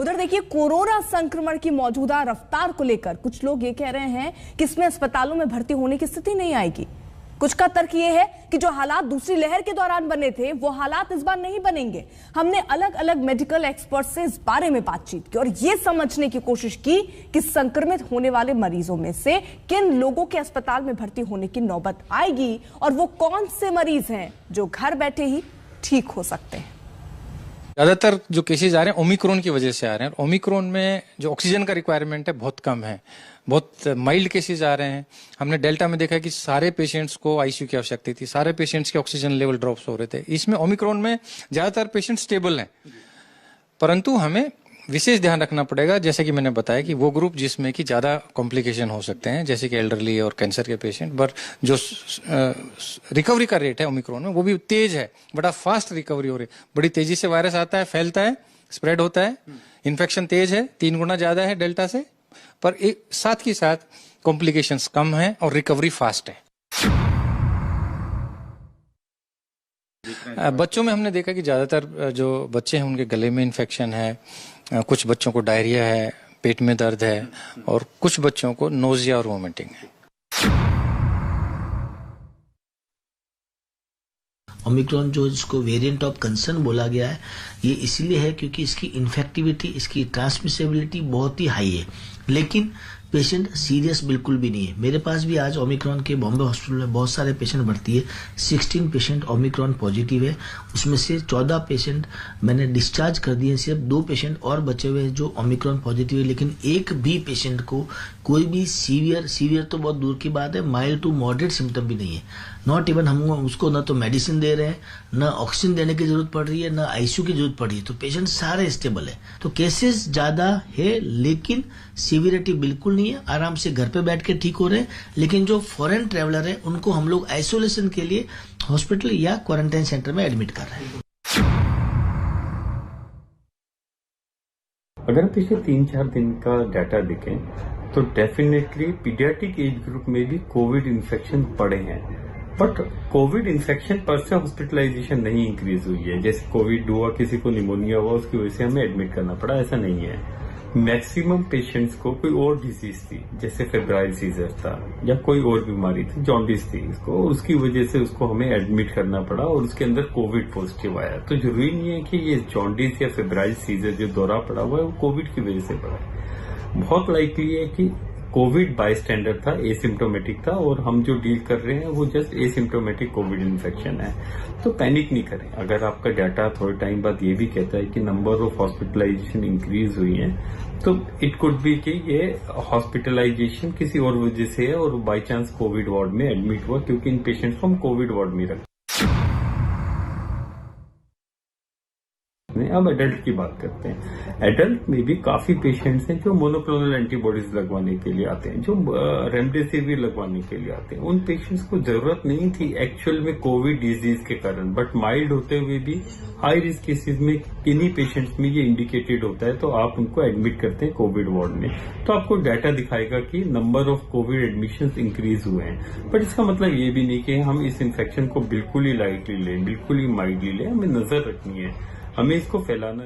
उधर देखिए, कोरोना संक्रमण की मौजूदा रफ्तार को लेकर कुछ लोग ये कह रहे हैं कि इसमें अस्पतालों में भर्ती होने की स्थिति नहीं आएगी। कुछ का तर्क ये है कि जो हालात दूसरी लहर के दौरान बने थे वो हालात इस बार नहीं बनेंगे। हमने अलग अलग मेडिकल एक्सपर्ट से इस बारे में बातचीत की और ये समझने की कोशिश की कि संक्रमित होने वाले मरीजों में से किन लोगों के अस्पताल में भर्ती होने की नौबत आएगी और वो कौन से मरीज हैं जो घर बैठे ही ठीक हो सकते हैं। ज्यादातर जो केसेस आ रहे हैं ओमिक्रॉन की वजह से आ रहे हैं। ओमिक्रॉन में जो ऑक्सीजन का रिक्वायरमेंट है बहुत कम है, बहुत माइल्ड केसेस आ रहे हैं। हमने डेल्टा में देखा कि सारे पेशेंट्स को आईसीयू की आवश्यकता थी, सारे पेशेंट्स के ऑक्सीजन लेवल ड्रॉप्स हो रहे थे। इसमें ओमिक्रॉन में ज्यादातर पेशेंट स्टेबल हैं, परंतु हमें विशेष ध्यान रखना पड़ेगा, जैसे कि मैंने बताया कि वो ग्रुप जिसमें कि ज्यादा कॉम्प्लिकेशन हो सकते हैं, जैसे कि एल्डरली और कैंसर के पेशेंट। पर जो रिकवरी का रेट है ओमिक्रॉन में वो भी तेज है, बड़ा फास्ट रिकवरी हो रही है। बड़ी तेजी से वायरस आता है, फैलता है, स्प्रेड होता है, इन्फेक्शन तेज है, 3 गुना ज्यादा है डेल्टा से, पर एक साथ ही साथ कॉम्प्लिकेशंस कम है और रिकवरी फास्ट है। बच्चों में हमने देखा कि ज्यादातर जो बच्चे हैं उनके गले में इन्फेक्शन है, कुछ बच्चों को डायरिया है, पेट में दर्द है और कुछ बच्चों को नोजिया और वोमिटिंग है। ओमिक्रॉन जो जिसको वेरिएंट ऑफ कंसर्न बोला गया है, ये इसीलिए है क्योंकि इसकी इन्फेक्टिविटी, इसकी ट्रांसमिसिबिलिटी बहुत ही हाई है, लेकिन पेशेंट सीरियस बिल्कुल भी नहीं है। मेरे पास भी आज ओमिक्रॉन के बॉम्बे हॉस्पिटल में बहुत सारे पेशेंट भर्ती है। 16 पेशेंट ओमिक्रॉन पॉजिटिव है, उसमें से 14 पेशेंट मैंने डिस्चार्ज कर दिए। सिर्फ 2 पेशेंट और बचे हुए हैं जो ओमिक्रॉन पॉजिटिव है, लेकिन एक भी पेशेंट को कोई भी सीवियर तो बहुत दूर की बात है, माइल्ड टू मॉडरेट सिम्टम भी नहीं है। नॉट इवन हम उसको न तो मेडिसिन दे रहे हैं, न ऑक्सीजन देने की जरूरत पड़ रही है, न आईसीयू की जरूरत पड़ रही है, तो पेशेंट सारे स्टेबल है। तो केसेस ज्यादा है लेकिन सीवियरिटी बिल्कुल नहीं है, आराम से घर पे बैठ के ठीक हो रहे हैं। लेकिन जो फॉरेन ट्रेवलर है उनको हम लोग आइसोलेशन के लिए हॉस्पिटल या क्वारंटाइन सेंटर में एडमिट कर रहे हैं। अगर पिछले 3-4 दिन का डाटा देखें तो डेफिनेटली पीडियाट्रिक एज ग्रुप में भी कोविड इन्फेक्शन बढ़े हैं, बट कोविड इन्फेक्शन पर से हॉस्पिटलाइजेशन नहीं इंक्रीज हुई है। जैसे कोविड हुआ, किसी को निमोनिया हुआ, उसकी वजह से हमें एडमिट करना पड़ा, ऐसा नहीं है। मैक्सिमम पेशेंट्स को कोई और डिजीज थी, जैसे फेब्राइल सीजर था या कोई और बीमारी थी, जॉन्डिस थी इसको, उसकी वजह से उसको हमें एडमिट करना पड़ा और उसके अंदर कोविड पॉजिटिव आया। तो जरूरी नहीं है कि ये जॉन्डिस या फेब्राइल सीजर जो दौरा पड़ा हुआ है वो कोविड की वजह से पड़ा है। बहुत लाइकली है कि कोविड बायस्टैंडर था, एसिम्प्टोमेटिक था, और हम जो डील कर रहे हैं वो जस्ट एसिम्प्टोमेटिक कोविड इन्फेक्शन है। तो पैनिक नहीं करें। अगर आपका डाटा थोड़े टाइम बाद ये भी कहता है कि नंबर ऑफ हॉस्पिटलाइजेशन इंक्रीज हुई है, तो इट कुड बी कि ये हॉस्पिटलाइजेशन किसी और वजह से है और बाई चांस कोविड वार्ड में एडमिट हुआ, क्योंकि इन पेशेंट्स को हम कोविड वार्ड में रखते। अब एडल्ट की बात करते हैं। एडल्ट में भी काफी पेशेंट्स हैं जो मोनोक्लोनल एंटीबॉडीज लगवाने के लिए आते हैं, जो रेमडेसिविर लगवाने के लिए आते हैं। उन पेशेंट्स को जरूरत नहीं थी एक्चुअल में कोविड डिजीज के कारण, बट माइल्ड होते हुए भी हाई रिस्क केसेस में किन्हीं पेशेंट्स में ये इंडिकेटेड होता है, तो आप उनको एडमिट करते हैं कोविड वार्ड में। तो आपको डाटा दिखाएगा कि number of Covid admissions increase हुए हैं, बट इसका मतलब ये भी नहीं कि हम इस इन्फेक्शन को बिल्कुल ही लाइटली लें, बिल्कुल ही माइल्डली लें। हमें नजर रखनी है, हमें इसको फैलाना